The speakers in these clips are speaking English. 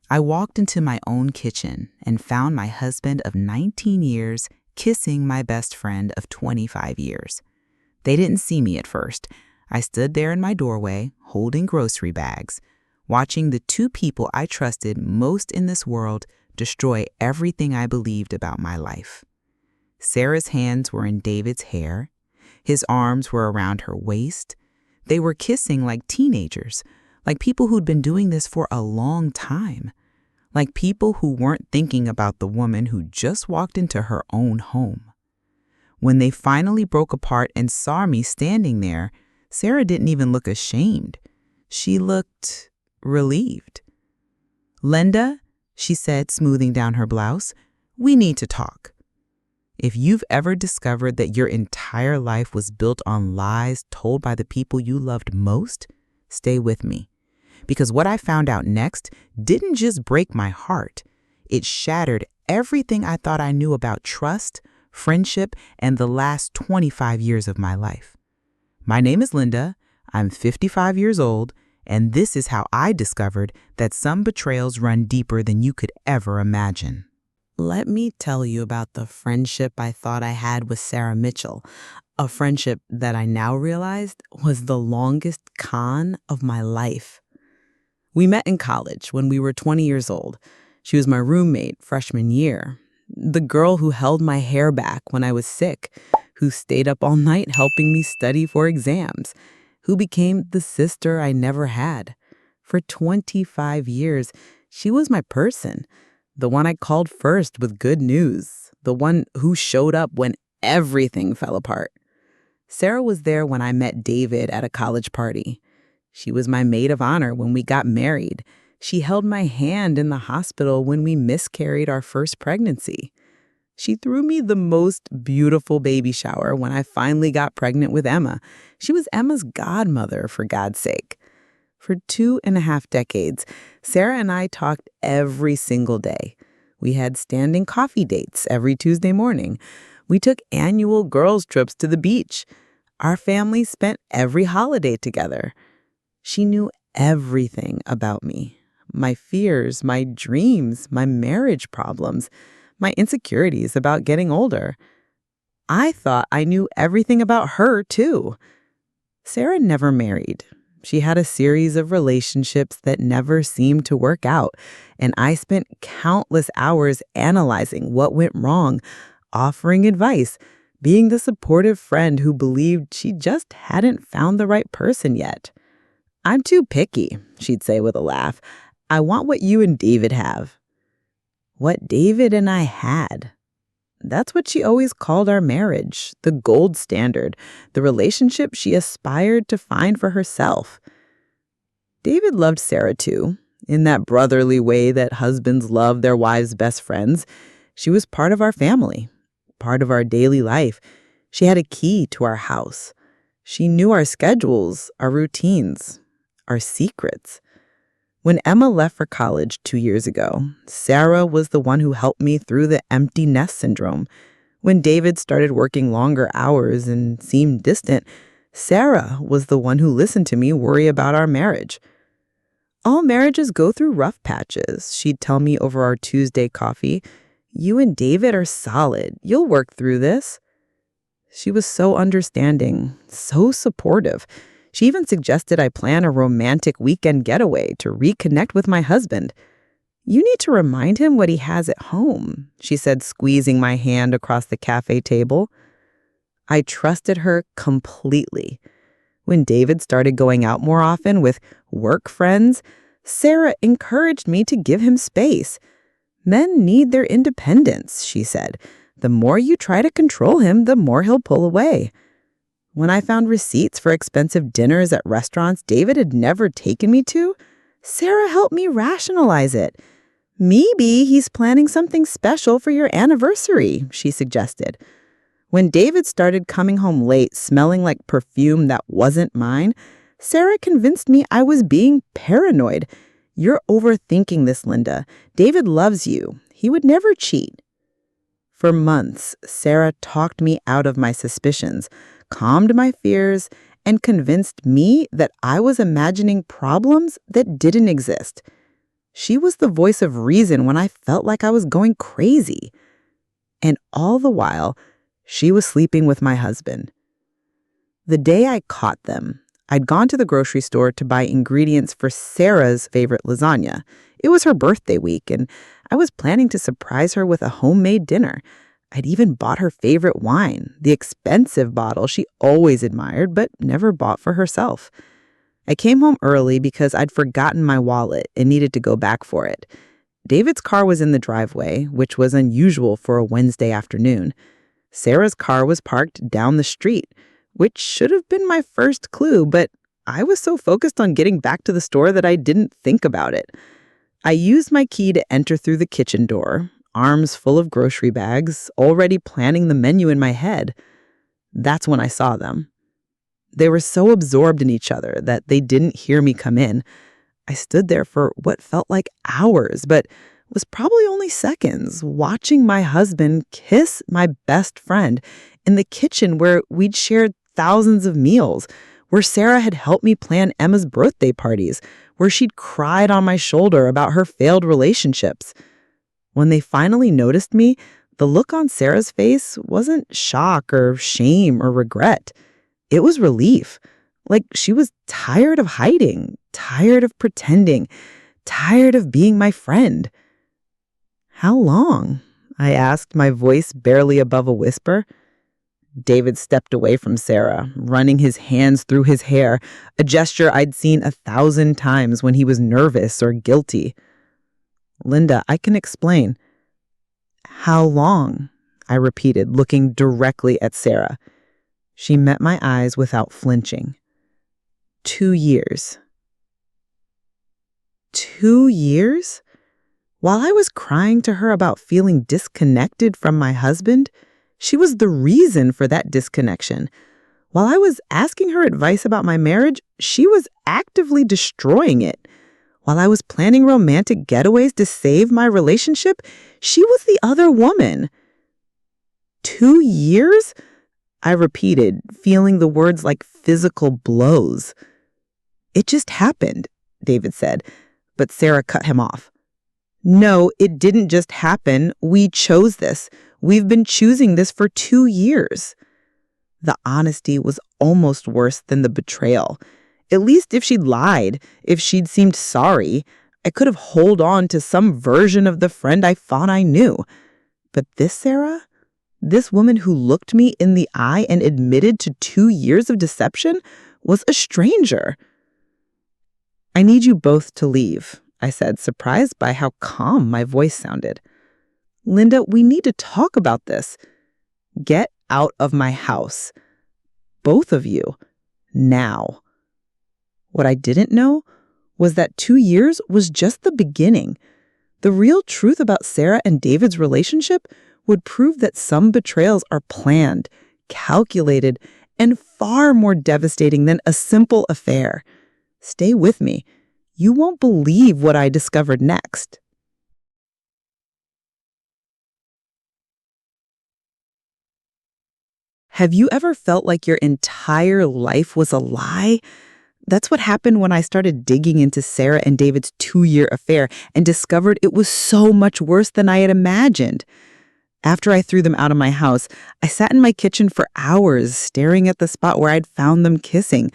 I walked into my own kitchen and found my husband of 19 years kissing my best friend of 25 years. They didn't see me at first. I stood there in my doorway, holding grocery bags, watching the two people I trusted most in this world destroy everything I believed about my life. Sarah's hands were in David's hair. His arms were around her waist. They were kissing like teenagers, like people who'd been doing this for a long time, like people who weren't thinking about the woman who just walked into her own home. When they finally broke apart and saw me standing there, Sarah didn't even look ashamed. She looked relieved. "Linda," she said, smoothing down her blouse, "we need to talk. If you've ever discovered that your entire life was built on lies told by the people you loved most, stay with me. Because what I found out next didn't just break my heart. It shattered everything I thought I knew about trust, friendship, and the last 25 years of my life. My name is Linda. I'm 55 years old, and this is how I discovered that some betrayals run deeper than you could ever imagine." Let me tell you about the friendship I thought I had with Sarah Mitchell, a friendship that I now realized was the longest con of my life. We met in college when we were 20 years old. She was my roommate freshman year, the girl who held my hair back when I was sick, who stayed up all night helping me study for exams, who became the sister I never had. For 25 years, she was my person. The one I called first with good news, the one who showed up when everything fell apart. Sarah was there when I met David at a college party. She was my maid of honor when we got married. She held my hand in the hospital when we miscarried our first pregnancy. She threw me the most beautiful baby shower when I finally got pregnant with Emma. She was Emma's godmother, for God's sake. For 2.5 decades, Sarah and I talked every single day. We had standing coffee dates every Tuesday morning. We took annual girls' trips to the beach. Our family spent every holiday together. She knew everything about me. My fears, my dreams, my marriage problems, my insecurities about getting older. I thought I knew everything about her, too. Sarah never married. She had a series of relationships that never seemed to work out, and I spent countless hours analyzing what went wrong, offering advice, being the supportive friend who believed she just hadn't found the right person yet. "I'm too picky," she'd say with a laugh. "I want what you and David have." What David and I had. That's what she always called our marriage, the gold standard, the relationship she aspired to find for herself. David loved Sarah too, in that brotherly way that husbands love their wives' best friends. She was part of our family, part of our daily life. She had a key to our house. She knew our schedules, our routines, our secrets. When Emma left for college 2 years ago, Sarah was the one who helped me through the empty nest syndrome. When David started working longer hours and seemed distant, Sarah was the one who listened to me worry about our marriage. "All marriages go through rough patches," she'd tell me over our Tuesday coffee. "You and David are solid. You'll work through this." She was so understanding, so supportive. She even suggested I plan a romantic weekend getaway to reconnect with my husband. "You need to remind him what he has at home," she said, squeezing my hand across the cafe table. I trusted her completely. When David started going out more often with work friends, Sarah encouraged me to give him space. "Men need their independence," she said. "The more you try to control him, the more he'll pull away." When I found receipts for expensive dinners at restaurants David had never taken me to, Sarah helped me rationalize it. "Maybe he's planning something special for your anniversary," she suggested. When David started coming home late, smelling like perfume that wasn't mine, Sarah convinced me I was being paranoid. "You're overthinking this, Linda. David loves you. He would never cheat." For months, Sarah talked me out of my suspicions, calmed my fears, and convinced me that I was imagining problems that didn't exist. She was the voice of reason when I felt like I was going crazy. And all the while, she was sleeping with my husband. The day I caught them, I'd gone to the grocery store to buy ingredients for Sarah's favorite lasagna. It was her birthday week, and I was planning to surprise her with a homemade dinner. I'd even bought her favorite wine, the expensive bottle she always admired but never bought for herself. I came home early because I'd forgotten my wallet and needed to go back for it. David's car was in the driveway, which was unusual for a Wednesday afternoon. Sarah's car was parked down the street, which should have been my first clue, but I was so focused on getting back to the store that I didn't think about it. I used my key to enter through the kitchen door, arms full of grocery bags, already planning the menu in my head. That's when I saw them. They were so absorbed in each other that they didn't hear me come in. I stood there for what felt like hours, but was probably only seconds, watching my husband kiss my best friend in the kitchen where we'd shared thousands of meals, where Sarah had helped me plan Emma's birthday parties, where she'd cried on my shoulder about her failed relationships. When they finally noticed me, the look on Sarah's face wasn't shock or shame or regret. It was relief. Like she was tired of hiding, tired of pretending, tired of being my friend. "How long?" I asked, my voice barely above a whisper. David stepped away from Sarah, running his hands through his hair, a gesture I'd seen 1,000 times when he was nervous or guilty. "Linda, I can explain." "How long?" I repeated, looking directly at Sarah. She met my eyes without flinching. 2 years. 2 years? While I was crying to her about feeling disconnected from my husband, she was the reason for that disconnection. While I was asking her advice about my marriage, she was actively destroying it. While I was planning romantic getaways to save my relationship, she was the other woman. 2 years? I repeated, feeling the words like physical blows. "It just happened," David said, but Sarah cut him off. "No, it didn't just happen. We chose this. We've been choosing this for 2 years. The honesty was almost worse than the betrayal. At least if she'd lied, if she'd seemed sorry, I could have held on to some version of the friend I thought I knew. But this Sarah, this woman who looked me in the eye and admitted to 2 years of deception, was a stranger. "I need you both to leave," I said, surprised by how calm my voice sounded. "Linda, we need to talk about this. Get out of my house. Both of you. Now." What I didn't know was that 2 years was just the beginning. The real truth about Sarah and David's relationship would prove that some betrayals are planned, calculated, and far more devastating than a simple affair. Stay with me. You won't believe what I discovered next. Have you ever felt like your entire life was a lie? That's what happened when I started digging into Sarah and David's 2-year affair and discovered it was so much worse than I had imagined. After I threw them out of my house, I sat in my kitchen for hours staring at the spot where I'd found them kissing.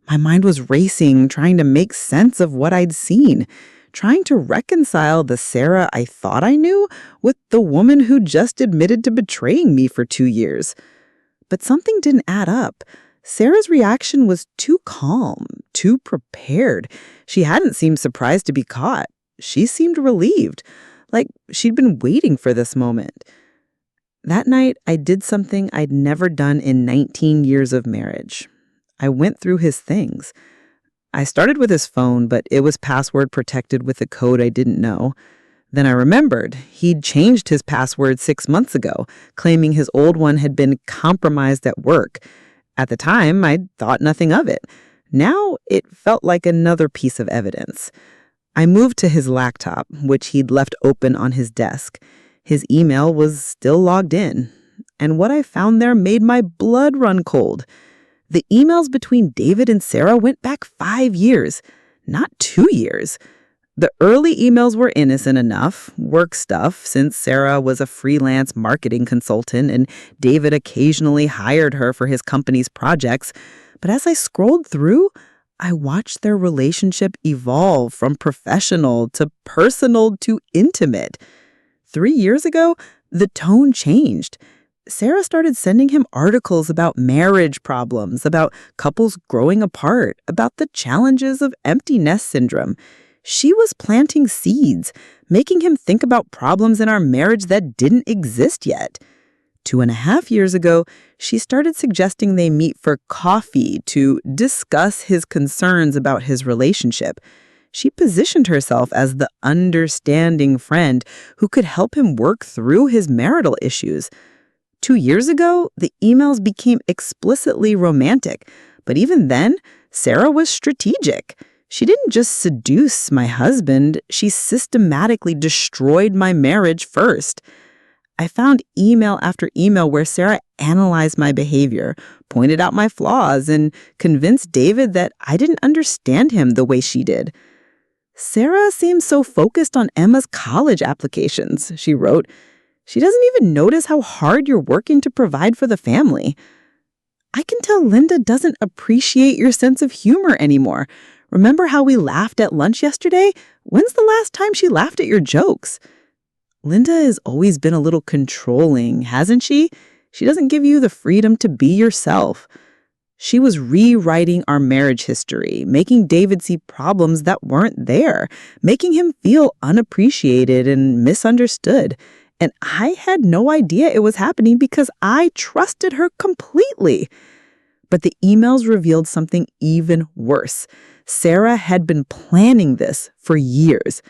My mind was racing, trying to make sense of what I'd seen, trying to reconcile the Sarah I thought I knew with the woman who just admitted to betraying me for 2 years. But something didn't add up. Sarah's reaction was too calm, too prepared. She hadn't seemed surprised to be caught. She seemed relieved, like she'd been waiting for this moment. That night, I did something I'd never done in 19 years of marriage. I went through his things. I started with his phone, but it was password protected with a code I didn't know. Then I remembered he'd changed his password 6 months ago, claiming his old one had been compromised at work. At the time, I'd thought nothing of it. Now, it felt like another piece of evidence. I moved to his laptop, which he'd left open on his desk. His email was still logged in, and what I found there made my blood run cold. The emails between David and Sarah went back 5 years, not 2 years. The early emails were innocent enough, work stuff, since Sarah was a freelance marketing consultant and David occasionally hired her for his company's projects. But as I scrolled through, I watched their relationship evolve from professional to personal to intimate. 3 years ago, the tone changed. Sarah started sending him articles about marriage problems, about couples growing apart, about the challenges of empty nest syndrome. She was planting seeds, making him think about problems in our marriage that didn't exist yet. 2.5 years ago, she started suggesting they meet for coffee to discuss his concerns about his relationship. She positioned herself as the understanding friend who could help him work through his marital issues. 2 years ago, the emails became explicitly romantic, but even then, Sarah was strategic. She didn't just seduce my husband, she systematically destroyed my marriage first. I found email after email where Sarah analyzed my behavior, pointed out my flaws, and convinced David that I didn't understand him the way she did. Sarah seems so focused on Emma's college applications, she wrote. She doesn't even notice how hard you're working to provide for the family. I can tell Linda doesn't appreciate your sense of humor anymore. Remember how we laughed at lunch yesterday? When's the last time she laughed at your jokes? Linda has always been a little controlling, hasn't she? She doesn't give you the freedom to be yourself. She was rewriting our marriage history, making David see problems that weren't there, making him feel unappreciated and misunderstood. And I had no idea it was happening because I trusted her completely. But the emails revealed something even worse. Sarah had been planning this for years.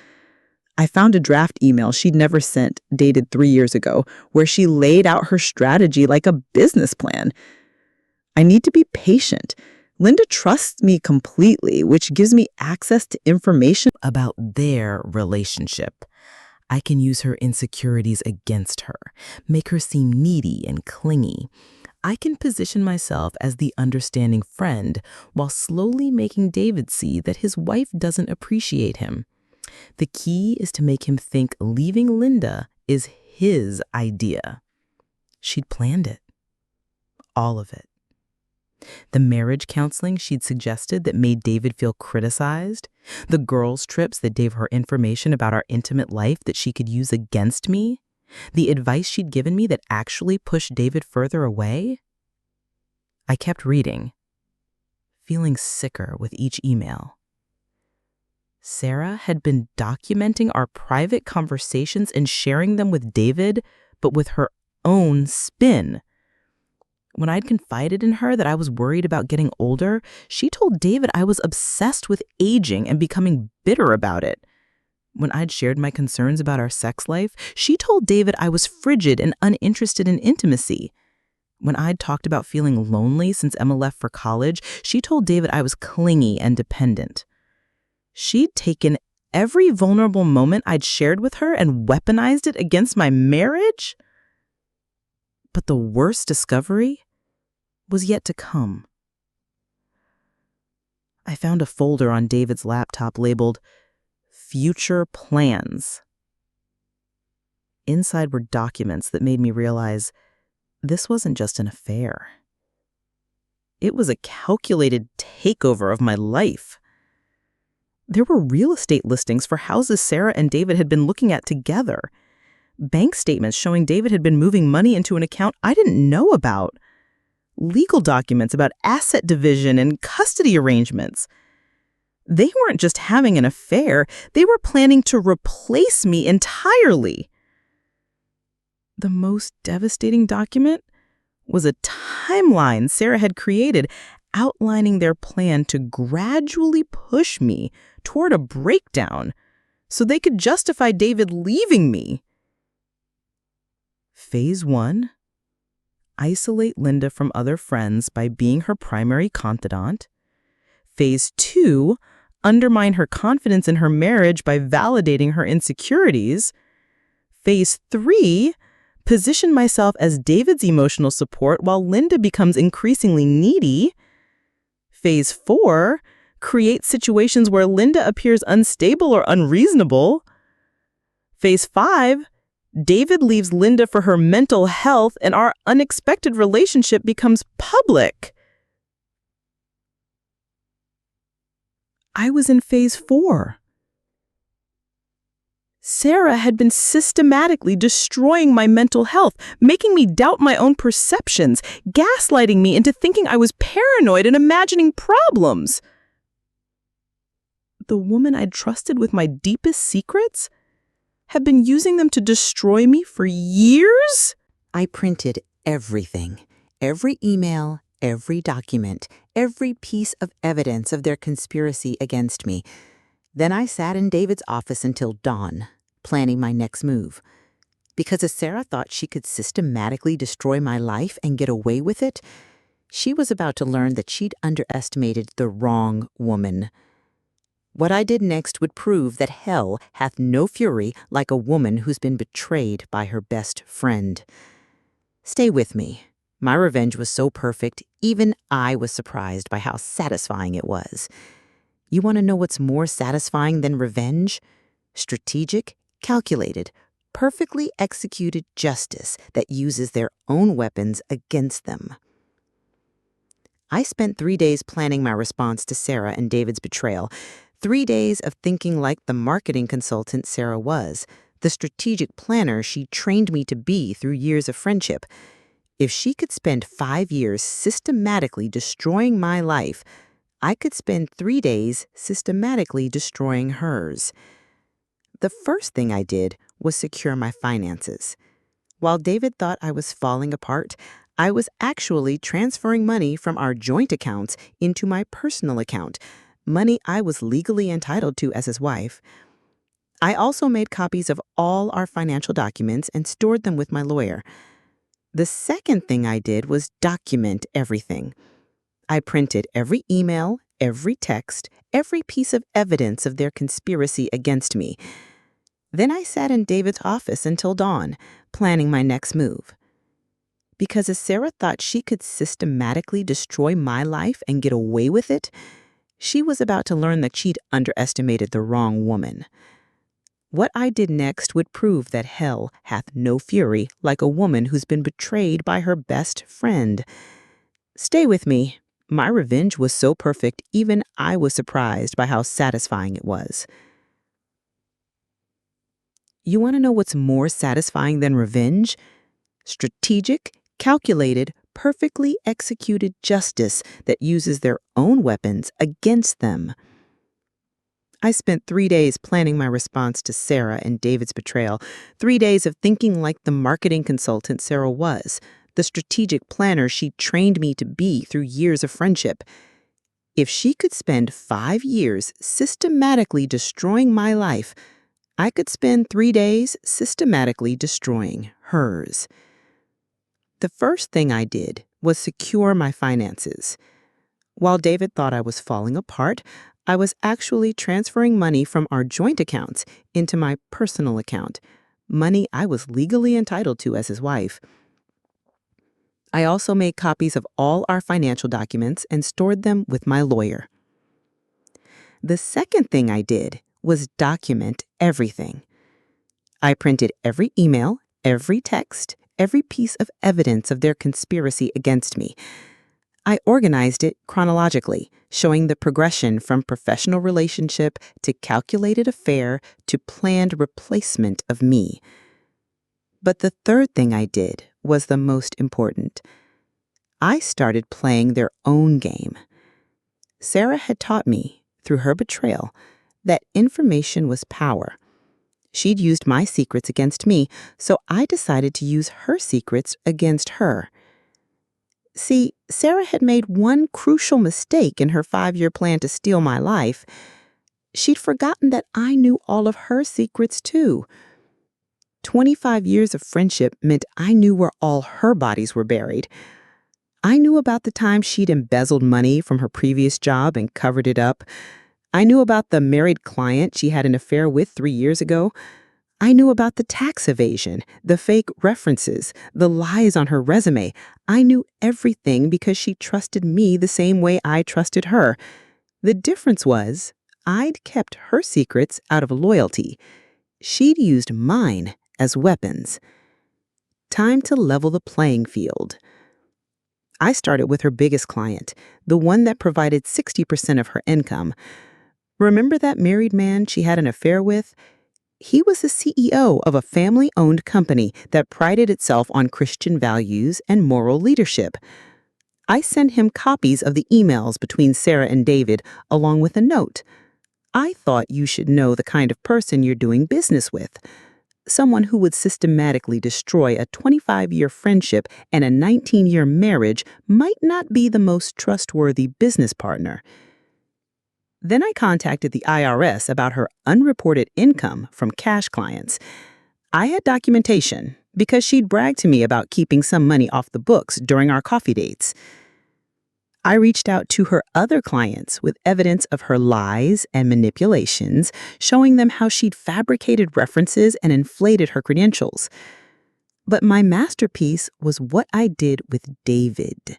I found a draft email she'd never sent, dated 3 years ago, where she laid out her strategy like a business plan. I need to be patient. Linda trusts me completely, which gives me access to information about their relationship. I can use her insecurities against her, make her seem needy and clingy. I can position myself as the understanding friend while slowly making David see that his wife doesn't appreciate him. The key is to make him think leaving Linda is his idea. She'd planned it. All of it. The marriage counseling she'd suggested that made David feel criticized, the girls' trips that gave her information about our intimate life that she could use against me, the advice she'd given me that actually pushed David further away. I kept reading, feeling sicker with each email. Sarah had been documenting our private conversations and sharing them with David, but with her own spin. When I'd confided in her that I was worried about getting older, she told David I was obsessed with aging and becoming bitter about it. When I'd shared my concerns about our sex life, she told David I was frigid and uninterested in intimacy. When I'd talked about feeling lonely since Emma left for college, she told David I was clingy and dependent. She'd taken every vulnerable moment I'd shared with her and weaponized it against my marriage. But the worst discovery was yet to come. I found a folder on David's laptop labeled Future Plans. Inside were documents that made me realize this wasn't just an affair. It was a calculated takeover of my life. There were real estate listings for houses Sarah and David had been looking at together. Bank statements showing David had been moving money into an account I didn't know about. Legal documents about asset division and custody arrangements. They weren't just having an affair, they were planning to replace me entirely. The most devastating document was a timeline Sarah had created outlining their plan to gradually push me toward a breakdown so they could justify David leaving me. Phase 1, isolate Linda from other friends by being her primary confidant. Phase 2, undermine her confidence in her marriage by validating her insecurities. Phase 3, position myself as David's emotional support while Linda becomes increasingly needy. Phase 4, create situations where Linda appears unstable or unreasonable. Phase 5, David leaves Linda for her mental health and our unexpected relationship becomes public. I was in phase 4. Sarah had been systematically destroying my mental health, making me doubt my own perceptions, gaslighting me into thinking I was paranoid and imagining problems. The woman I'd trusted with my deepest secrets had been using them to destroy me for years? I printed everything, every email, every document, every piece of evidence of their conspiracy against me. Then I sat in David's office until dawn, planning my next move. Because as Sarah thought she could systematically destroy my life and get away with it, she was about to learn that she'd underestimated the wrong woman. What I did next would prove that hell hath no fury like a woman who's been betrayed by her best friend. Stay with me. My revenge was so perfect, even I was surprised by how satisfying it was. You want to know what's more satisfying than revenge? Strategic, calculated, perfectly executed justice that uses their own weapons against them. I spent 3 days planning my response to Sarah and David's betrayal. 3 days of thinking like the marketing consultant Sarah was, the strategic planner she trained me to be through years of friendship. If she could spend 5 years systematically destroying my life, I could spend 3 days systematically destroying hers. The first thing I did was secure my finances. While David thought I was falling apart, I was actually transferring money from our joint accounts into my personal account, money I was legally entitled to as his wife. I also made copies of all our financial documents and stored them with my lawyer. The second thing I did was document everything. I printed every email, every text, every piece of evidence of their conspiracy against me. Then I sat in David's office until dawn, planning my next move. Because as Sarah thought she could systematically destroy my life and get away with it, she was about to learn that she'd underestimated the wrong woman. What I did next would prove that hell hath no fury like a woman who's been betrayed by her best friend. Stay with me. My revenge was so perfect, even I was surprised by how satisfying it was. You want to know what's more satisfying than revenge? Strategic, calculated, perfectly executed justice that uses their own weapons against them. I spent 3 days planning my response to Sarah and David's betrayal, 3 days of thinking like the marketing consultant Sarah was, the strategic planner she trained me to be through years of friendship. If she could spend 5 years systematically destroying my life, I could spend 3 days systematically destroying hers. The first thing I did was secure my finances. While David thought I was falling apart, I was actually transferring money from our joint accounts into my personal account, money I was legally entitled to as his wife. I also made copies of all our financial documents and stored them with my lawyer. The second thing I did was document everything. I printed every email, every text, every piece of evidence of their conspiracy against me. I organized it chronologically, showing the progression from professional relationship to calculated affair to planned replacement of me. But the third thing I did was the most important. I started playing their own game. Sarah had taught me, through her betrayal, that information was power. She'd used my secrets against me, so I decided to use her secrets against her. See, Sarah had made one crucial mistake in her 5-year plan to steal my life. She'd forgotten that I knew all of her secrets too. 25 years of friendship meant I knew where all her bodies were buried. I knew about the time she'd embezzled money from her previous job and covered it up. I knew about the married client she had an affair with 3 years ago. I knew about the tax evasion, the fake references, the lies on her resume. I knew everything because she trusted me the same way I trusted her. The difference was I'd kept her secrets out of loyalty. She'd used mine as weapons. Time to level the playing field. I started with her biggest client, the one that provided 60% of her income. Remember that married man she had an affair with? He was the CEO of a family-owned company that prided itself on Christian values and moral leadership. I sent him copies of the emails between Sarah and David, along with a note. I thought you should know the kind of person you're doing business with. Someone who would systematically destroy a 25-year friendship and a 19-year marriage might not be the most trustworthy business partner. Then I contacted the IRS about her unreported income from cash clients. I had documentation because she'd bragged to me about keeping some money off the books during our coffee dates. I reached out to her other clients with evidence of her lies and manipulations, showing them how she'd fabricated references and inflated her credentials. But my masterpiece was what I did with David.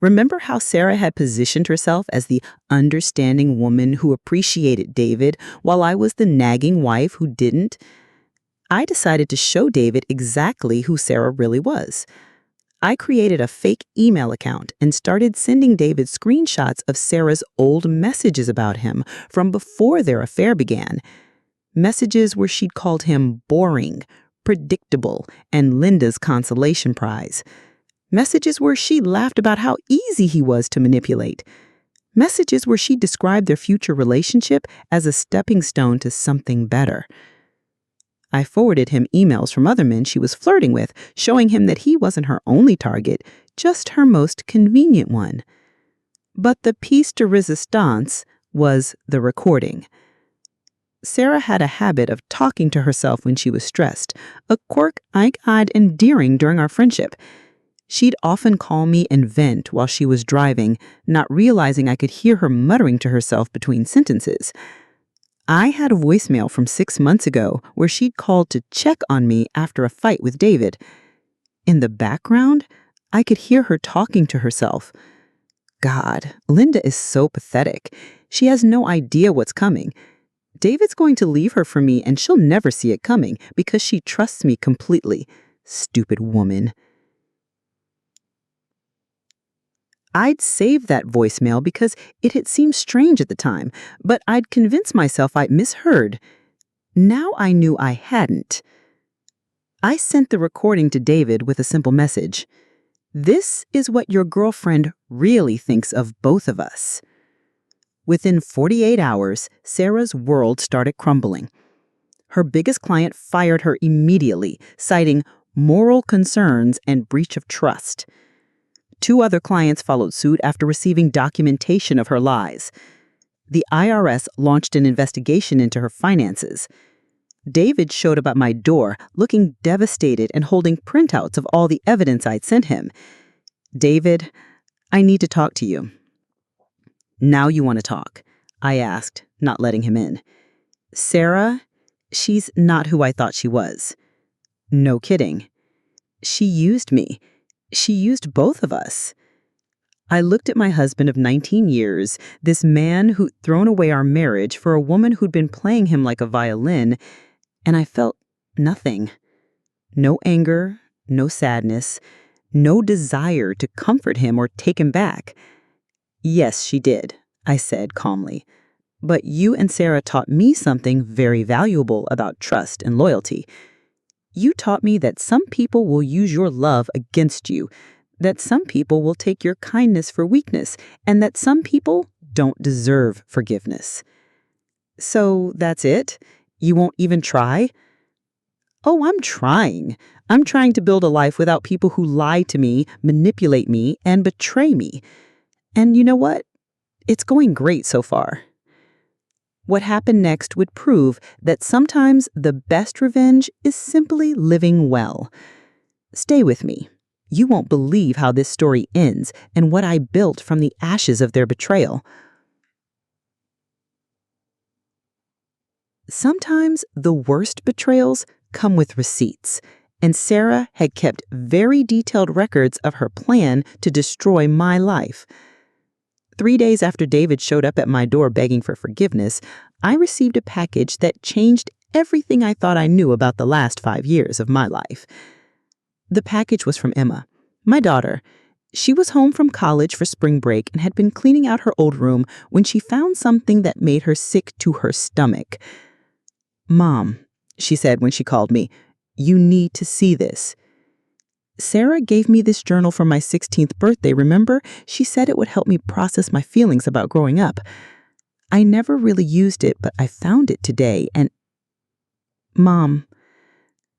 Remember how Sarah had positioned herself as the understanding woman who appreciated David while I was the nagging wife who didn't? I decided to show David exactly who Sarah really was. I created a fake email account and started sending David screenshots of Sarah's old messages about him from before their affair began. Messages where she'd called him boring, predictable, and Linda's consolation prize. Messages where she laughed about how easy he was to manipulate. Messages where she described their future relationship as a stepping stone to something better. I forwarded him emails from other men she was flirting with, showing him that he wasn't her only target, just her most convenient one. But the piece de resistance was the recording. Sarah had a habit of talking to herself when she was stressed, a quirk I found endearing during our friendship. She'd often call me and vent while she was driving, not realizing I could hear her muttering to herself between sentences. I had a voicemail from 6 months ago where she'd called to check on me after a fight with David. In the background, I could hear her talking to herself. God, Linda is so pathetic. She has no idea what's coming. David's going to leave her for me and she'll never see it coming because she trusts me completely. Stupid woman. I'd saved that voicemail because it had seemed strange at the time, but I'd convinced myself I'd misheard. Now I knew I hadn't. I sent the recording to David with a simple message. This is what your girlfriend really thinks of both of us. Within 48 hours, Sarah's world started crumbling. Her biggest client fired her immediately, citing moral concerns and breach of trust. 2 other clients followed suit after receiving documentation of her lies. The IRS launched an investigation into her finances. David showed up at my door, looking devastated and holding printouts of all the evidence I'd sent him. David, I need to talk to you. Now you want to talk? I asked, not letting him in. Sarah, she's not who I thought she was. No kidding. She used me. She used both of us. I looked at my husband of 19 years, this man who'd thrown away our marriage for a woman who'd been playing him like a violin, and I felt nothing. No anger, no sadness, no desire to comfort him or take him back. Yes, she did, I said calmly. But you and Sarah taught me something very valuable about trust and loyalty. You taught me that some people will use your love against you, that some people will take your kindness for weakness, and that some people don't deserve forgiveness. So that's it? You won't even try? Oh, I'm trying. I'm trying to build a life without people who lie to me, manipulate me, and betray me. And you know what? It's going great so far. What happened next would prove that sometimes the best revenge is simply living well. Stay with me. You won't believe how this story ends and what I built from the ashes of their betrayal. Sometimes the worst betrayals come with receipts, and Sarah had kept very detailed records of her plan to destroy my life. 3 days after David showed up at my door begging for forgiveness, I received a package that changed everything I thought I knew about the last 5 years of my life. The package was from Emma, my daughter. She was home from college for spring break and had been cleaning out her old room when she found something that made her sick to her stomach. "Mom," she said when she called me, "you need to see this." "Sarah gave me this journal for my 16th birthday, remember? She said it would help me process my feelings about growing up. I never really used it, but I found it today, and Mom,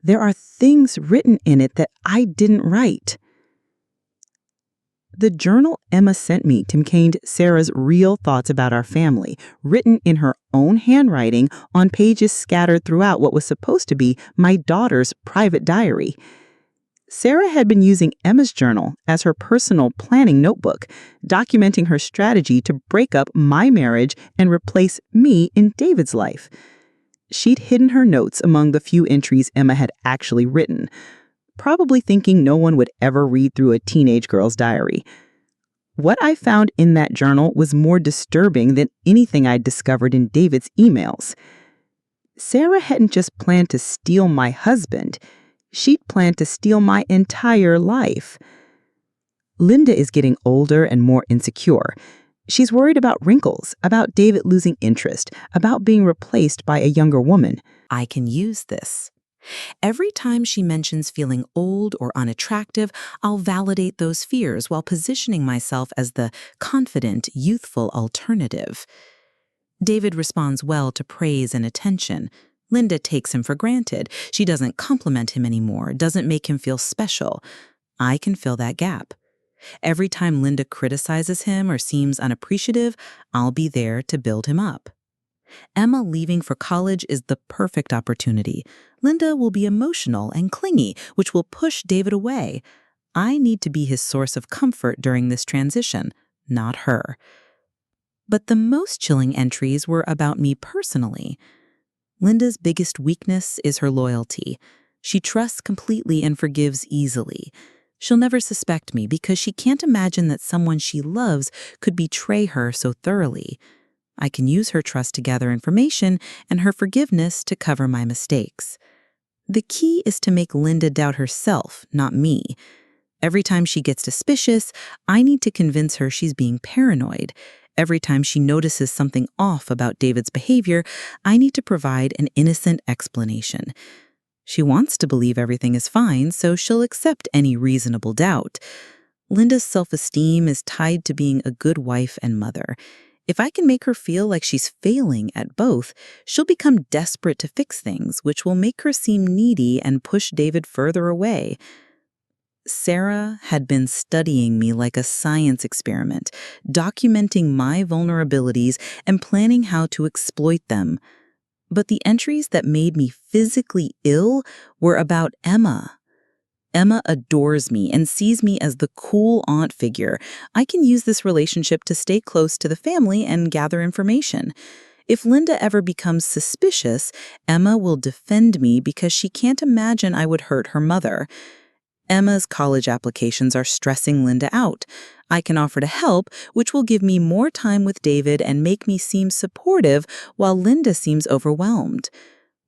there are things written in it that I didn't write." The journal Emma sent me contained Sarah's real thoughts about our family, written in her own handwriting on pages scattered throughout what was supposed to be my daughter's private diary. Sarah had been using Emma's journal as her personal planning notebook, documenting her strategy to break up my marriage and replace me in David's life. She'd hidden her notes among the few entries Emma had actually written, probably thinking no one would ever read through a teenage girl's diary. What I found in that journal was more disturbing than anything I'd discovered in David's emails. Sarah hadn't just planned to steal my husband, she'd planned to steal my entire life. Linda is getting older and more insecure. She's worried about wrinkles, about David losing interest, about being replaced by a younger woman. I can use this. Every time she mentions feeling old or unattractive, I'll validate those fears while positioning myself as the confident, youthful alternative. David responds well to praise and attention. Linda takes him for granted. She doesn't compliment him anymore, doesn't make him feel special. I can fill that gap. Every time Linda criticizes him or seems unappreciative, I'll be there to build him up. Emma leaving for college is the perfect opportunity. Linda will be emotional and clingy, which will push David away. I need to be his source of comfort during this transition, not her. But the most chilling entries were about me personally. Linda's biggest weakness is her loyalty. She trusts completely and forgives easily. She'll never suspect me because she can't imagine that someone she loves could betray her so thoroughly. I can use her trust to gather information and her forgiveness to cover my mistakes. The key is to make Linda doubt herself, not me. Every time she gets suspicious, I need to convince her she's being paranoid. Every time she notices something off about David's behavior, I need to provide an innocent explanation. She wants to believe everything is fine, so she'll accept any reasonable doubt. Linda's self-esteem is tied to being a good wife and mother. If I can make her feel like she's failing at both, she'll become desperate to fix things, which will make her seem needy and push David further away. Sarah had been studying me like a science experiment, documenting my vulnerabilities and planning how to exploit them. But the entries that made me physically ill were about Emma. Emma adores me and sees me as the cool aunt figure. I can use this relationship to stay close to the family and gather information. If Linda ever becomes suspicious, Emma will defend me because she can't imagine I would hurt her mother. Emma's college applications are stressing Linda out. I can offer to help, which will give me more time with David and make me seem supportive while Linda seems overwhelmed.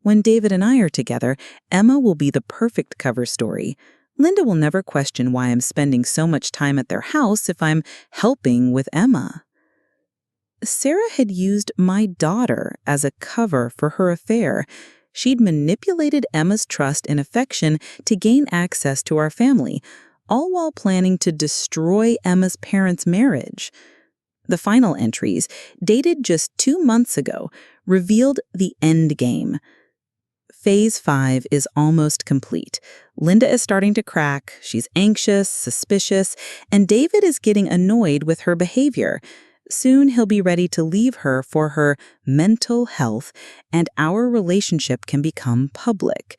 When David and I are together, Emma will be the perfect cover story. Linda will never question why I'm spending so much time at their house if I'm helping with Emma. Sarah had used my daughter as a cover for her affair. She'd manipulated Emma's trust and affection to gain access to our family, all while planning to destroy Emma's parents' marriage. The final entries, dated just 2 months ago, revealed the end game. Phase 5 is almost complete. Linda is starting to crack, she's anxious, suspicious, and David is getting annoyed with her behavior. Soon he'll be ready to leave her for her mental health, and our relationship can become public.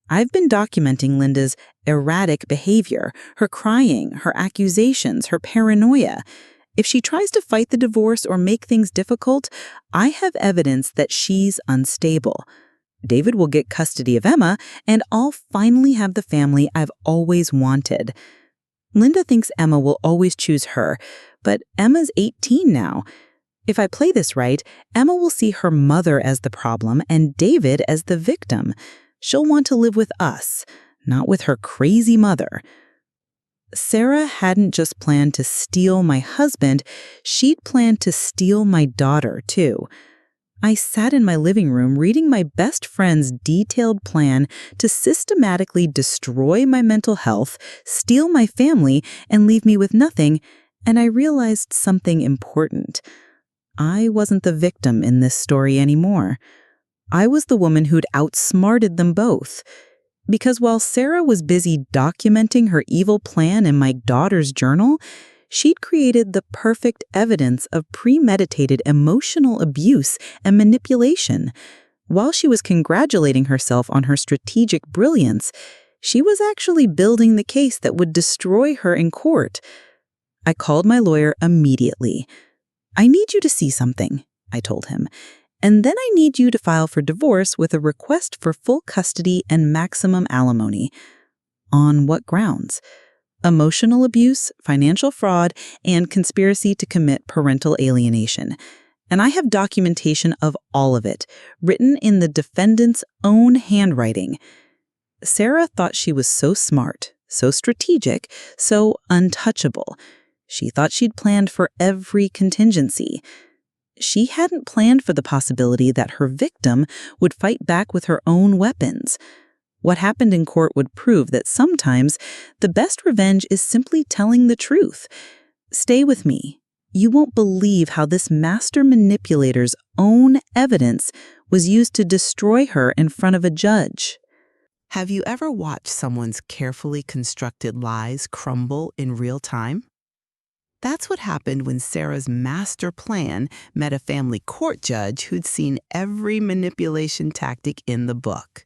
I've been documenting Linda's erratic behavior, her crying, her accusations, her paranoia. If she tries to fight the divorce or make things difficult, I have evidence that she's unstable. David will get custody of Emma, and I'll finally have the family I've always wanted. Linda thinks Emma will always choose her, But Emma's 18 now. If I play this right, Emma will see her mother as the problem and David as the victim. She'll want to live with us, not with her crazy mother. Sarah hadn't just planned to steal my husband, she'd planned to steal my daughter, too. I sat in my living room reading my best friend's detailed plan to systematically destroy my mental health, steal my family, and leave me with nothing, and I realized something important. I wasn't the victim in this story anymore. I was the woman who'd outsmarted them both. Because while Sarah was busy documenting her evil plan in my daughter's journal, she'd created the perfect evidence of premeditated emotional abuse and manipulation. While she was congratulating herself on her strategic brilliance, she was actually building the case that would destroy her in court. I called my lawyer immediately. "I need you to see something," I told him. "And then I need you to file for divorce with a request for full custody and maximum alimony." On what grounds? Emotional abuse, financial fraud, and conspiracy to commit parental alienation. And I have documentation of all of it, written in the defendant's own handwriting. Sarah thought she was so smart, so strategic, so untouchable. She thought she'd planned for every contingency. She hadn't planned for the possibility that her victim would fight back with her own weapons. What happened in court would prove that sometimes the best revenge is simply telling the truth. Stay with me. You won't believe how this master manipulator's own evidence was used to destroy her in front of a judge. Have you ever watched someone's carefully constructed lies crumble in real time? That's what happened when Sarah's master plan met a family court judge who'd seen every manipulation tactic in the book.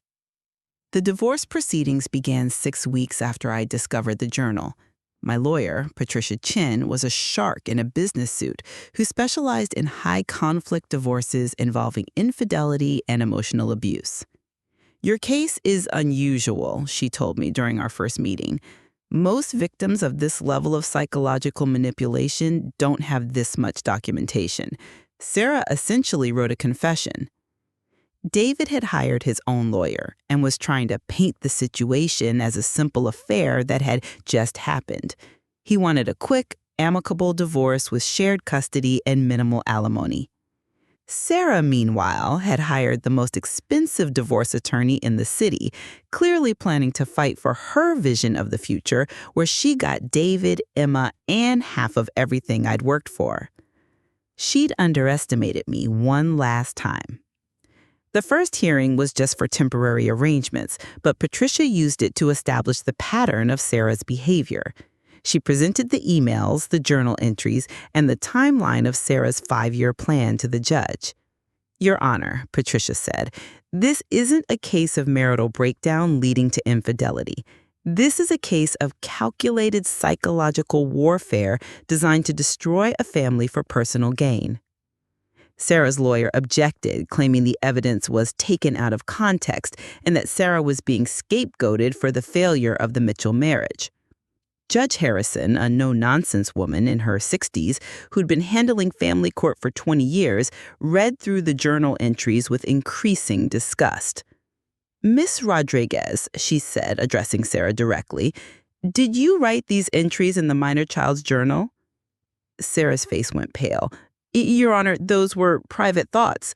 The divorce proceedings began 6 weeks after I discovered the journal. My lawyer, Patricia Chin, was a shark in a business suit who specialized in high-conflict divorces involving infidelity and emotional abuse. "Your case is unusual," she told me during our first meeting. "Most victims of this level of psychological manipulation don't have this much documentation. Sarah essentially wrote a confession." David had hired his own lawyer and was trying to paint the situation as a simple affair that had just happened. He wanted a quick, amicable divorce with shared custody and minimal alimony. Sarah, meanwhile, had hired the most expensive divorce attorney in the city, clearly planning to fight for her vision of the future where she got David, Emma, and half of everything I'd worked for. She'd underestimated me one last time. The first hearing was just for temporary arrangements, but Patricia used it to establish the pattern of Sarah's behavior. She presented the emails, the journal entries, and the timeline of Sarah's 5-year plan to the judge. "Your Honor," Patricia said, "this isn't a case of marital breakdown leading to infidelity. This is a case of calculated psychological warfare designed to destroy a family for personal gain." Sarah's lawyer objected, claiming the evidence was taken out of context and that Sarah was being scapegoated for the failure of the Mitchell marriage. Judge Harrison, a no-nonsense woman in her 60s who'd been handling family court for 20 years, read through the journal entries with increasing disgust. "Miss Rodriguez," she said, addressing Sarah directly, "did you write these entries in the minor child's journal?" Sarah's face went pale. "Your Honor, those were private thoughts."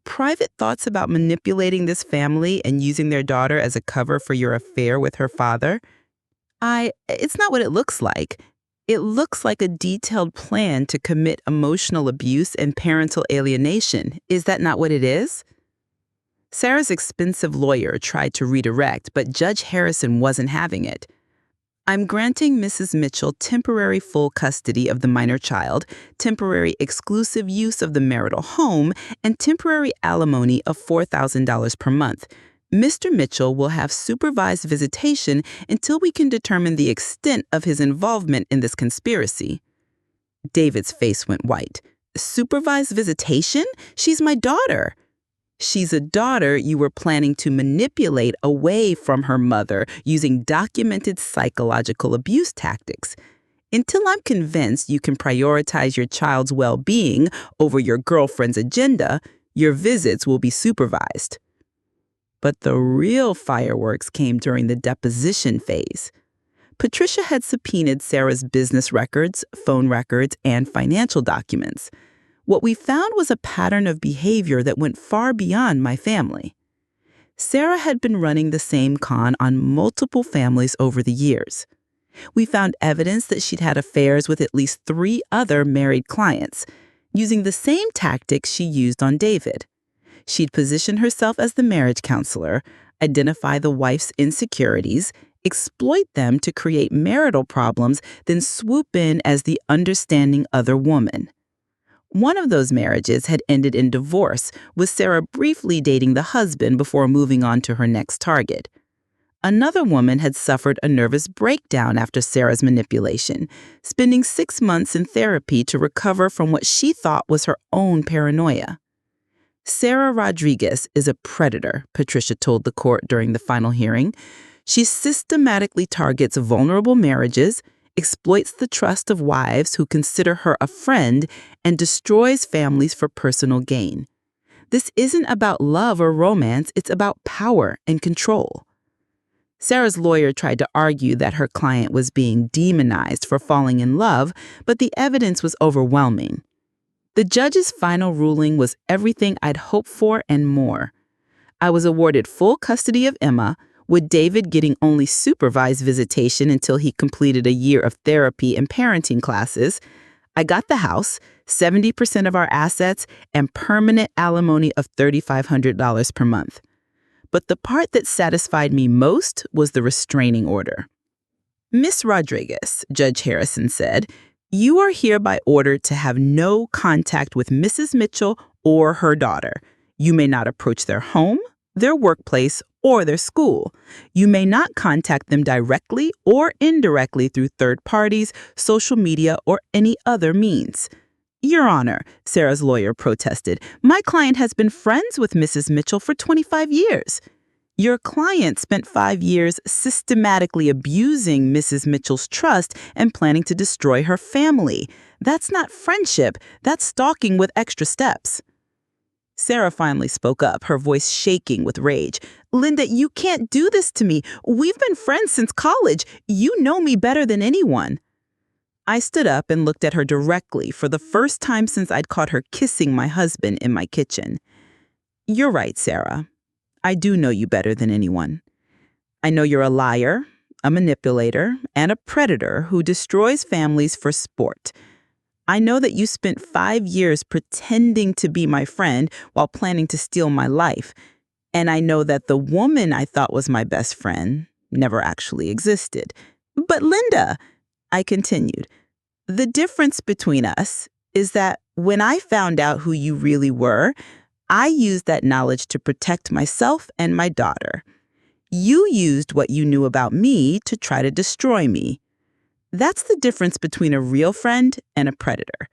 "Private thoughts about manipulating this family and using their daughter as a cover for your affair with her father?" It's not what it looks like. It looks like a detailed plan to commit emotional abuse and parental alienation. Is that not what it is?" Sarah's expensive lawyer tried to redirect, but Judge Harrison wasn't having it. "I'm granting Mrs. Mitchell temporary full custody of the minor child, temporary exclusive use of the marital home, and temporary alimony of $4,000 per month. Mr. Mitchell will have supervised visitation until we can determine the extent of his involvement in this conspiracy." David's face went white. "Supervised visitation? She's my daughter." "She's a daughter you were planning to manipulate away from her mother using documented psychological abuse tactics. Until I'm convinced you can prioritize your child's well-being over your girlfriend's agenda, your visits will be supervised. But the real fireworks came during the deposition phase. Patricia had subpoenaed Sarah's business records, phone records, and financial documents. What we found was a pattern of behavior that went far beyond my family. Sarah had been running the same con on multiple families over the years. We found evidence that she'd had affairs with at least 3 other married clients, using the same tactics she used on David. She'd position herself as the marriage counselor, identify the wife's insecurities, exploit them to create marital problems, then swoop in as the understanding other woman. One of those marriages had ended in divorce, with Sarah briefly dating the husband before moving on to her next target. Another woman had suffered a nervous breakdown after Sarah's manipulation, spending 6 months in therapy to recover from what she thought was her own paranoia. Sarah Rodriguez is a predator, Patricia told the court during the final hearing. She systematically targets vulnerable marriages, exploits the trust of wives who consider her a friend, and destroys families for personal gain. This isn't about love or romance, it's about power and control. Sarah's lawyer tried to argue that her client was being demonized for falling in love, but the evidence was overwhelming. The judge's final ruling was everything I'd hoped for and more. I was awarded full custody of Emma, with David getting only supervised visitation until he completed a year of therapy and parenting classes. I got the house, 70% of our assets, and permanent alimony of $3,500 per month. But the part that satisfied me most was the restraining order. Miss Rodriguez, Judge Harrison said, you are hereby ordered to have no contact with Mrs. Mitchell or her daughter. You may not approach their home, their workplace, or their school. You may not contact them directly or indirectly through third parties, social media, or any other means. Your Honor, Sarah's lawyer protested, my client has been friends with Mrs. Mitchell for 25 years. Your client spent 5 years systematically abusing Mrs. Mitchell's trust and planning to destroy her family. That's not friendship, that's stalking with extra steps. Sarah finally spoke up, her voice shaking with rage. Linda, you can't do this to me. We've been friends since college. You know me better than anyone. I stood up and looked at her directly for the first time since I'd caught her kissing my husband in my kitchen. You're right, Sarah. I do know you better than anyone. I know you're a liar, a manipulator, and a predator who destroys families for sport. I know that you spent 5 years pretending to be my friend while planning to steal my life. And I know that the woman I thought was my best friend never actually existed. But Linda, I continued, the difference between us is that when I found out who you really were, I used that knowledge to protect myself and my daughter. You used what you knew about me to try to destroy me. That's the difference between a real friend and a predator.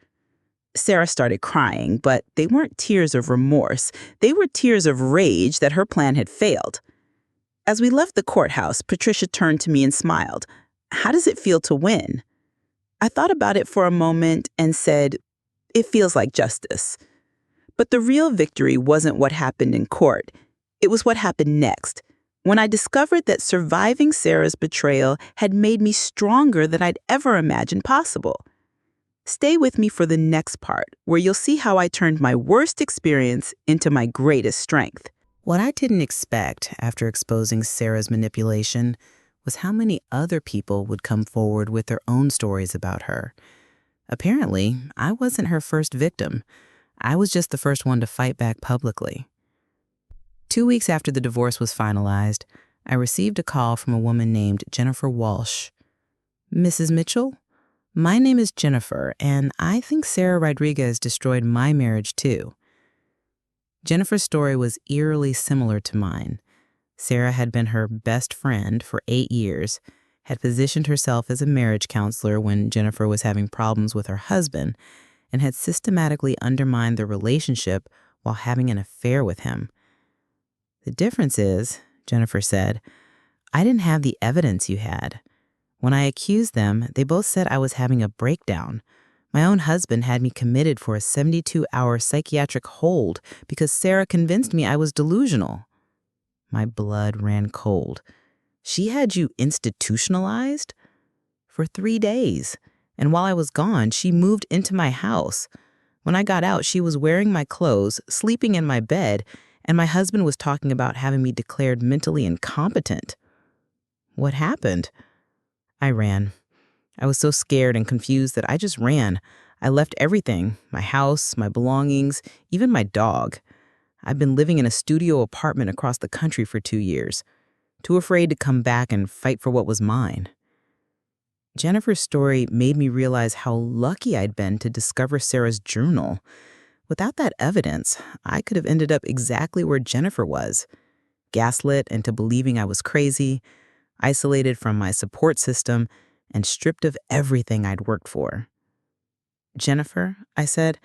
Sarah started crying, but they weren't tears of remorse. They were tears of rage that her plan had failed. As we left the courthouse, Patricia turned to me and smiled. How does it feel to win? I thought about it for a moment and said, it feels like justice. But the real victory wasn't what happened in court. It was what happened next, when I discovered that surviving Sarah's betrayal had made me stronger than I'd ever imagined possible. Stay with me for the next part, where you'll see how I turned my worst experience into my greatest strength. What I didn't expect after exposing Sarah's manipulation was how many other people would come forward with their own stories about her. Apparently, I wasn't her first victim. I was just the first one to fight back publicly. 2 weeks after the divorce was finalized, I received a call from a woman named Jennifer Walsh. Mrs. Mitchell? My name is Jennifer, and I think Sarah Rodriguez destroyed my marriage too. Jennifer's story was eerily similar to mine. Sarah had been her best friend for 8 years, had positioned herself as a marriage counselor when Jennifer was having problems with her husband, and had systematically undermined the relationship while having an affair with him. The difference is, Jennifer said, I didn't have the evidence you had. When I accused them, they both said I was having a breakdown. My own husband had me committed for a 72-hour psychiatric hold because Sarah convinced me I was delusional. My blood ran cold. She had you institutionalized? For 3 days. And while I was gone, she moved into my house. When I got out, she was wearing my clothes, sleeping in my bed, and my husband was talking about having me declared mentally incompetent. What happened? I ran. I was so scared and confused that I just ran. I left everything, my house, my belongings, even my dog. I've been living in a studio apartment across the country for 2 years, too afraid to come back and fight for what was mine. Jennifer's story made me realize how lucky I'd been to discover Sarah's journal. Without that evidence, I could have ended up exactly where Jennifer was, gaslit into believing I was crazy, isolated from my support system, and stripped of everything I'd worked for. Jennifer, I said,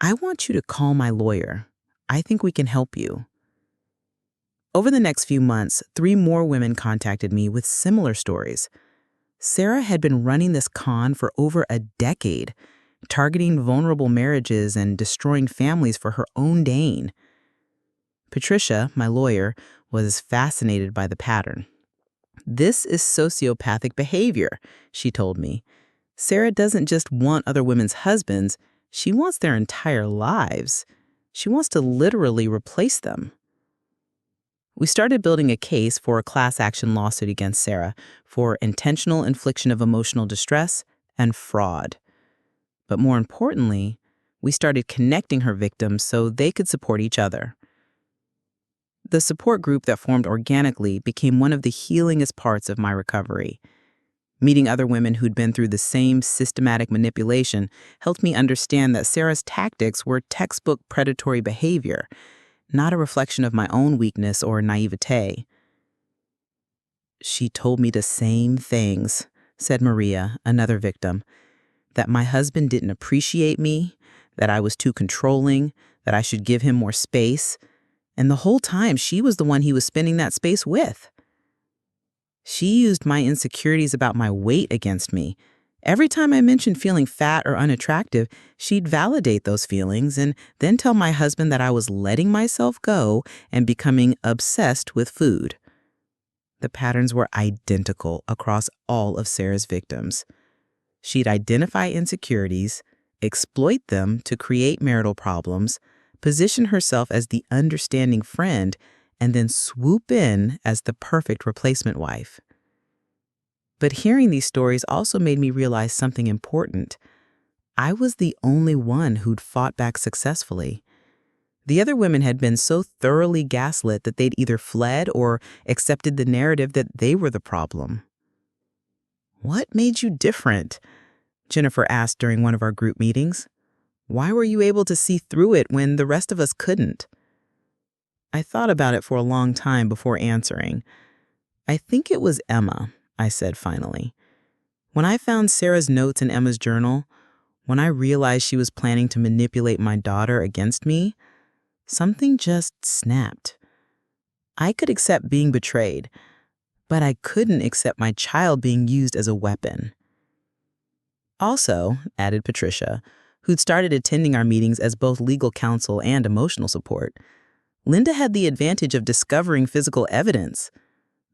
I want you to call my lawyer. I think we can help you. Over the next few months, 3 more women contacted me with similar stories. Sarah had been running this con for over a decade, targeting vulnerable marriages and destroying families for her own gain. Patricia, my lawyer, was fascinated by the pattern. This is sociopathic behavior, she told me. Sarah doesn't just want other women's husbands, she wants their entire lives. She wants to literally replace them. We started building a case for a class action lawsuit against Sarah for intentional infliction of emotional distress and fraud. But more importantly, we started connecting her victims so they could support each other. The support group that formed organically became one of the healingest parts of my recovery. Meeting other women who'd been through the same systematic manipulation helped me understand that Sarah's tactics were textbook predatory behavior, not a reflection of my own weakness or naivete. She told me the same things, said Maria, another victim, that my husband didn't appreciate me, that I was too controlling, that I should give him more space, and the whole time she was the one he was spending that space with. She used my insecurities about my weight against me. Every time I mentioned feeling fat or unattractive, she'd validate those feelings and then tell my husband that I was letting myself go and becoming obsessed with food. The patterns were identical across all of Sarah's victims. She'd identify insecurities, exploit them to create marital problems, position herself as the understanding friend, and then swoop in as the perfect replacement wife. But hearing these stories also made me realize something important. I was the only one who'd fought back successfully. The other women had been so thoroughly gaslit that they'd either fled or accepted the narrative that they were the problem. What made you different? Jennifer asked during one of our group meetings. Why were you able to see through it when the rest of us couldn't? I thought about it for a long time before answering. I think it was Emma, I said finally. When I found Sarah's notes in Emma's journal, when I realized she was planning to manipulate my daughter against me, something just snapped. I could accept being betrayed, but I couldn't accept my child being used as a weapon. Also, added Patricia, who'd started attending our meetings as both legal counsel and emotional support, Linda had the advantage of discovering physical evidence.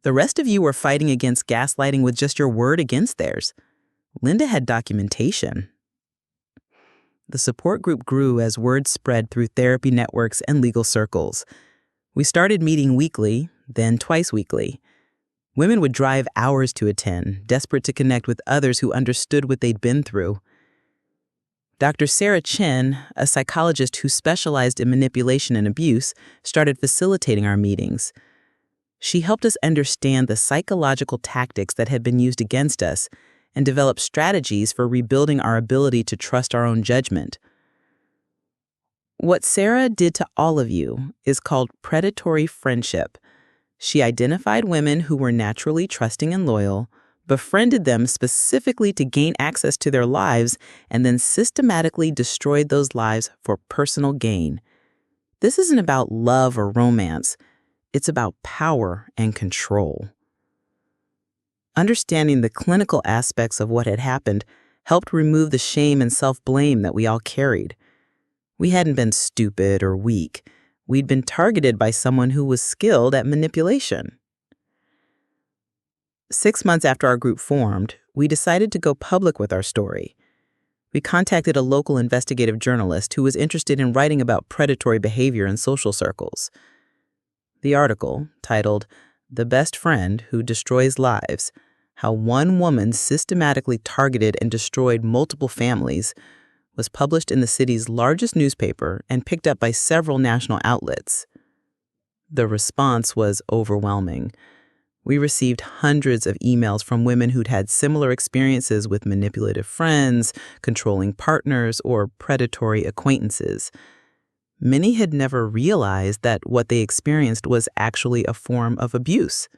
The rest of you were fighting against gaslighting with just your word against theirs. Linda had documentation. The support group grew as word spread through therapy networks and legal circles. We started meeting weekly, then twice weekly. Women would drive hours to attend, desperate to connect with others who understood what they'd been through. Dr. Sarah Chen, a psychologist who specialized in manipulation and abuse, started facilitating our meetings. She helped us understand the psychological tactics that had been used against us and develop strategies for rebuilding our ability to trust our own judgment. What Sarah did to all of you is called predatory friendship. She identified women who were naturally trusting and loyal, befriended them specifically to gain access to their lives, and then systematically destroyed those lives for personal gain. This isn't about love or romance. It's about power and control. Understanding the clinical aspects of what had happened helped remove the shame and self-blame that we all carried. We hadn't been stupid or weak. We'd been targeted by someone who was skilled at manipulation. 6 months after our group formed, we decided to go public with our story. We contacted a local investigative journalist who was interested in writing about predatory behavior in social circles. The article, titled "The Best Friend Who Destroys Lives: How One Woman Systematically Targeted and Destroyed Multiple Families," was published in the city's largest newspaper and picked up by several national outlets. The response was overwhelming. We received hundreds of emails from women who'd had similar experiences with manipulative friends, controlling partners, or predatory acquaintances. Many had never realized that what they experienced was actually a form of abuse.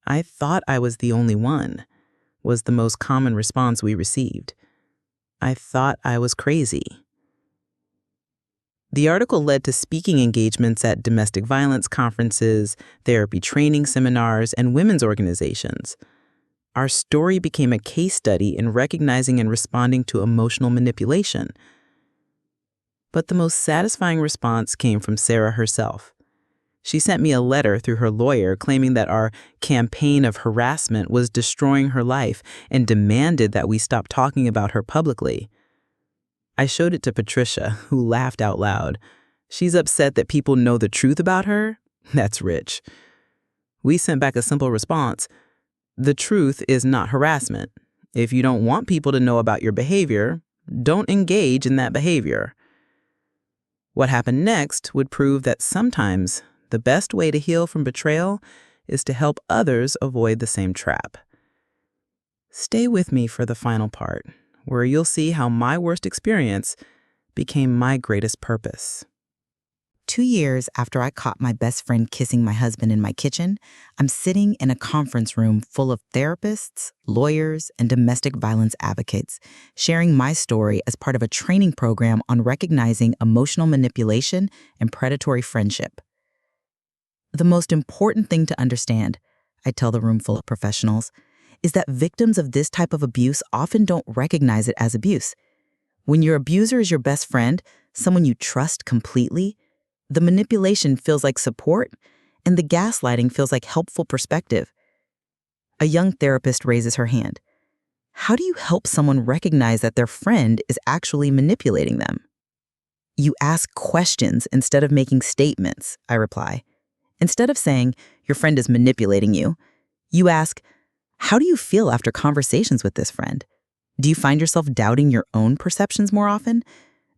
"I thought I was the only one," was the most common response we received. "I thought I was crazy." The article led to speaking engagements at domestic violence conferences, therapy training seminars, and women's organizations. Our story became a case study in recognizing and responding to emotional manipulation. But the most satisfying response came from Sarah herself. She sent me a letter through her lawyer claiming that our campaign of harassment was destroying her life and demanded that we stop talking about her publicly. I showed it to Patricia, who laughed out loud. "She's upset that people know the truth about her? That's rich." We sent back a simple response: "The truth is not harassment. If you don't want people to know about your behavior, don't engage in that behavior." What happened next would prove that sometimes the best way to heal from betrayal is to help others avoid the same trap. Stay with me for the final part, where you'll see how my worst experience became my greatest purpose. 2 years after I caught my best friend kissing my husband in my kitchen, I'm sitting in a conference room full of therapists, lawyers, and domestic violence advocates, sharing my story as part of a training program on recognizing emotional manipulation and predatory friendship. The most important thing to understand, I tell the room full of professionals, is that victims of this type of abuse often don't recognize it as abuse. When your abuser is your best friend, someone you trust completely, the manipulation feels like support, and the gaslighting feels like helpful perspective. A young therapist raises her hand. How do you help someone recognize that their friend is actually manipulating them? You ask questions instead of making statements, I reply. Instead of saying, your friend is manipulating you, you ask, how do you feel after conversations with this friend? Do you find yourself doubting your own perceptions more often?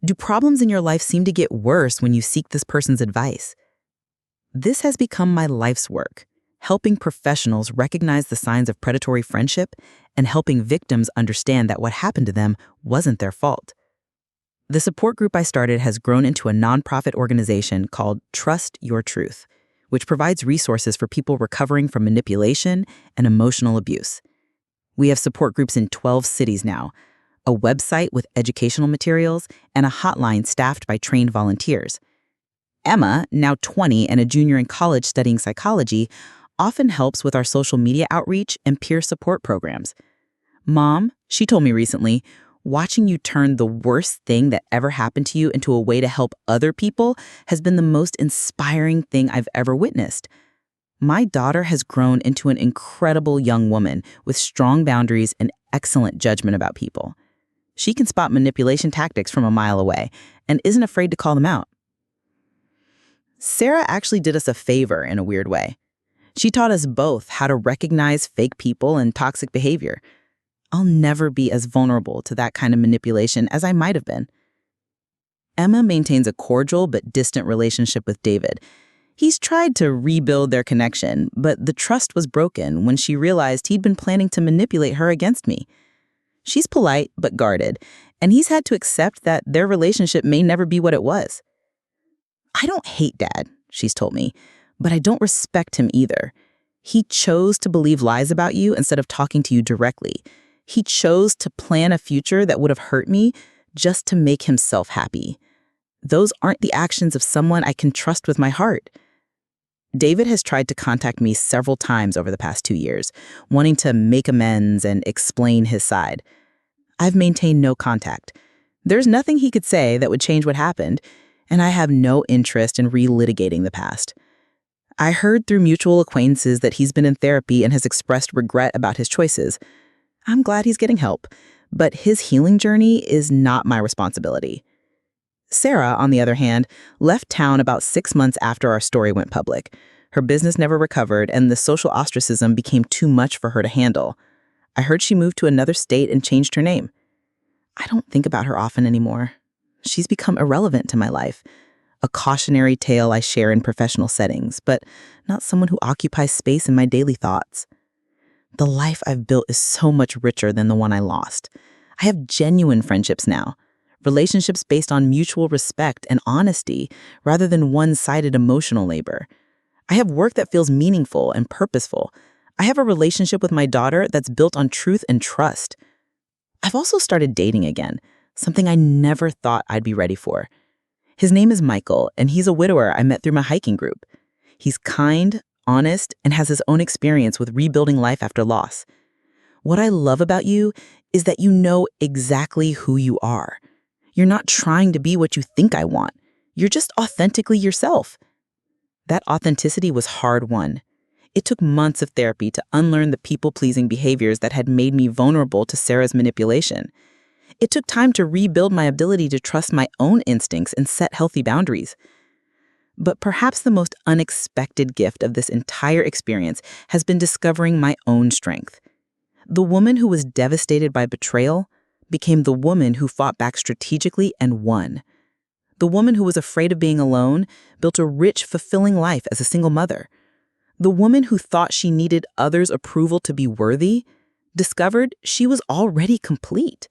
Do problems in your life seem to get worse when you seek this person's advice? This has become my life's work, helping professionals recognize the signs of predatory friendship and helping victims understand that what happened to them wasn't their fault. The support group I started has grown into a nonprofit organization called Trust Your Truth, which provides resources for people recovering from manipulation and emotional abuse. We have support groups in 12 cities now, a website with educational materials, and a hotline staffed by trained volunteers. Emma, now 20 and a junior in college studying psychology, often helps with our social media outreach and peer support programs. Mom, she told me recently, watching you turn the worst thing that ever happened to you into a way to help other people has been the most inspiring thing I've ever witnessed. My daughter has grown into an incredible young woman with strong boundaries and excellent judgment about people. She can spot manipulation tactics from a mile away and isn't afraid to call them out. Sarah actually did us a favor in a weird way. She taught us both how to recognize fake people and toxic behavior. I'll never be as vulnerable to that kind of manipulation as I might have been. Emma maintains a cordial but distant relationship with David. He's tried to rebuild their connection, but the trust was broken when she realized he'd been planning to manipulate her against me. She's polite but guarded, and he's had to accept that their relationship may never be what it was. I don't hate Dad, she's told me, but I don't respect him either. He chose to believe lies about you instead of talking to you directly. He chose to plan a future that would have hurt me just to make himself happy. Those aren't the actions of someone I can trust with my heart. David has tried to contact me several times over the past 2 years, wanting to make amends and explain his side. I've maintained no contact. There's nothing he could say that would change what happened, and I have no interest in relitigating the past. I heard through mutual acquaintances that he's been in therapy and has expressed regret about his choices. I'm glad he's getting help, but his healing journey is not my responsibility. Sarah, on the other hand, left town about 6 months after our story went public. Her business never recovered, and the social ostracism became too much for her to handle. I heard she moved to another state and changed her name. I don't think about her often anymore. She's become irrelevant to my life. A cautionary tale I share in professional settings, but not someone who occupies space in my daily thoughts. The life I've built is so much richer than the one I lost. I have genuine friendships now, relationships based on mutual respect and honesty rather than one-sided emotional labor. I have work that feels meaningful and purposeful. I have a relationship with my daughter that's built on truth and trust. I've also started dating again, something I never thought I'd be ready for. His name is Michael, and he's a widower I met through my hiking group. He's kind, honest, and has his own experience with rebuilding life after loss. What I love about you is that you know exactly who you are. You're not trying to be what you think I want. You're just authentically yourself. That authenticity was hard-won. It took months of therapy to unlearn the people-pleasing behaviors that had made me vulnerable to Sarah's manipulation. It took time to rebuild my ability to trust my own instincts and set healthy boundaries. But perhaps the most unexpected gift of this entire experience has been discovering my own strength. The woman who was devastated by betrayal became the woman who fought back strategically and won. The woman who was afraid of being alone built a rich, fulfilling life as a single mother. The woman who thought she needed others' approval to be worthy discovered she was already complete.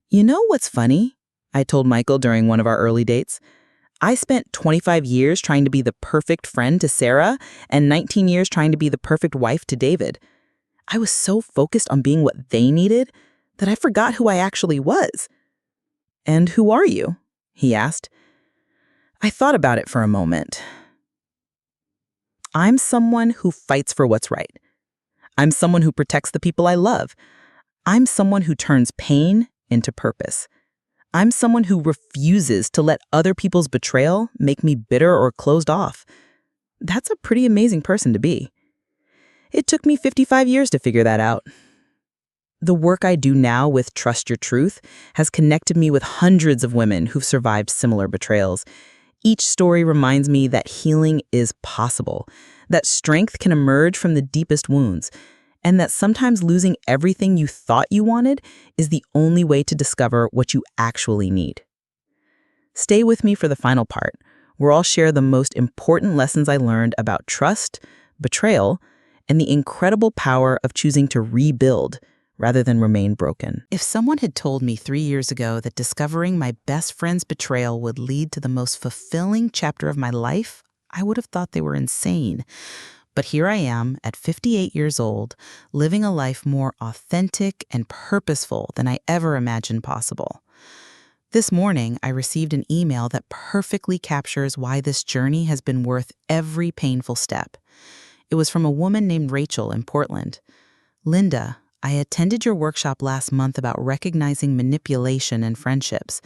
You know what's funny? I told Michael during one of our early dates. I spent 25 years trying to be the perfect friend to Sarah and 19 years trying to be the perfect wife to David. I was so focused on being what they needed that I forgot who I actually was. "And who are you?" he asked. I thought about it for a moment. I'm someone who fights for what's right. I'm someone who protects the people I love. I'm someone who turns pain into purpose. I'm someone who refuses to let other people's betrayal make me bitter or closed off. That's a pretty amazing person to be. It took me 55 years to figure that out. The work I do now with Trust Your Truth has connected me with hundreds of women who've survived similar betrayals. Each story reminds me that healing is possible, that strength can emerge from the deepest wounds, and that sometimes losing everything you thought you wanted is the only way to discover what you actually need. Stay with me for the final part, where I'll share the most important lessons I learned about trust, betrayal, and the incredible power of choosing to rebuild rather than remain broken. If someone had told me 3 years ago that discovering my best friend's betrayal would lead to the most fulfilling chapter of my life, I would have thought they were insane. But here I am at 58 years old, living a life more authentic and purposeful than I ever imagined possible. This morning, I received an email that perfectly captures why this journey has been worth every painful step. It was from a woman named Rachel in Portland. "Linda, I attended your workshop last month about recognizing manipulation in friendships.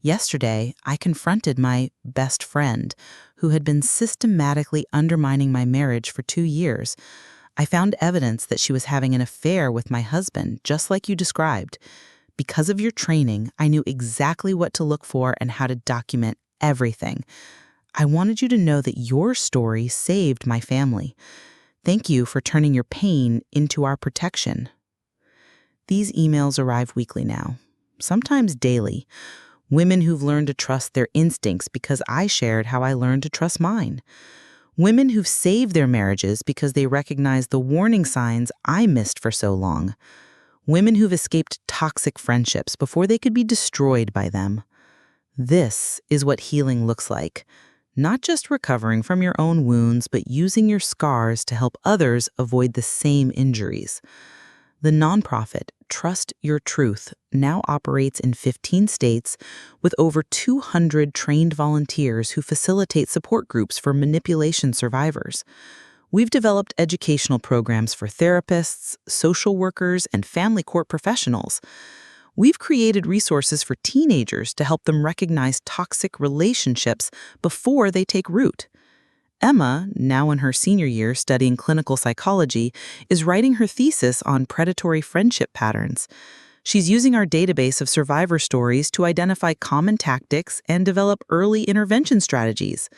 Yesterday, I confronted my best friend, who had been systematically undermining my marriage for 2 years. I found evidence that she was having an affair with my husband, just like you described. Because of your training, I knew exactly what to look for and how to document everything. I wanted you to know that your story saved my family. Thank you for turning your pain into our protection." These emails arrive weekly now, sometimes daily. Women who've learned to trust their instincts because I shared how I learned to trust mine. Women who've saved their marriages because they recognized the warning signs I missed for so long. Women who've escaped toxic friendships before they could be destroyed by them. This is what healing looks like. Not just recovering from your own wounds, but using your scars to help others avoid the same injuries. The nonprofit Trust Your Truth now operates in 15 states with over 200 trained volunteers who facilitate support groups for manipulation survivors. We've developed educational programs for therapists, social workers, and family court professionals. We've created resources for teenagers to help them recognize toxic relationships before they take root. Emma, now in her senior year studying clinical psychology, is writing her thesis on predatory friendship patterns. She's using our database of survivor stories to identify common tactics and develop early intervention strategies.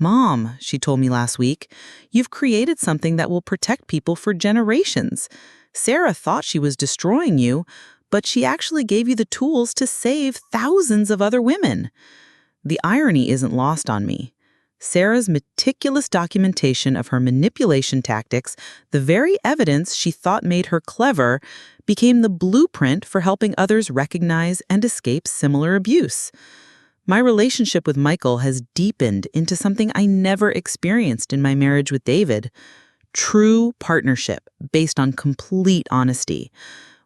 "Mom," she told me last week, "you've created something that will protect people for generations. Sarah thought she was destroying you, but she actually gave you the tools to save thousands of other women." The irony isn't lost on me. Sarah's meticulous documentation of her manipulation tactics, the very evidence she thought made her clever, became the blueprint for helping others recognize and escape similar abuse. My relationship with Michael has deepened into something I never experienced in my marriage with David: true partnership based on complete honesty.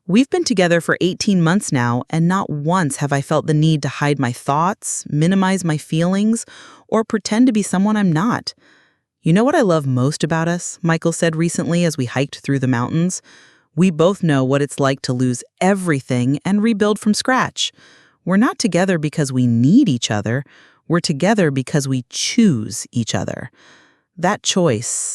We've been together for 18 months now, and not once have I felt the need to hide my thoughts, minimize my feelings, or pretend to be someone I'm not. "You know what I love most about us?" Michael said recently as we hiked through the mountains. "We both know what it's like to lose everything and rebuild from scratch. We're not together because we need each other. We're together because we choose each other." That choice,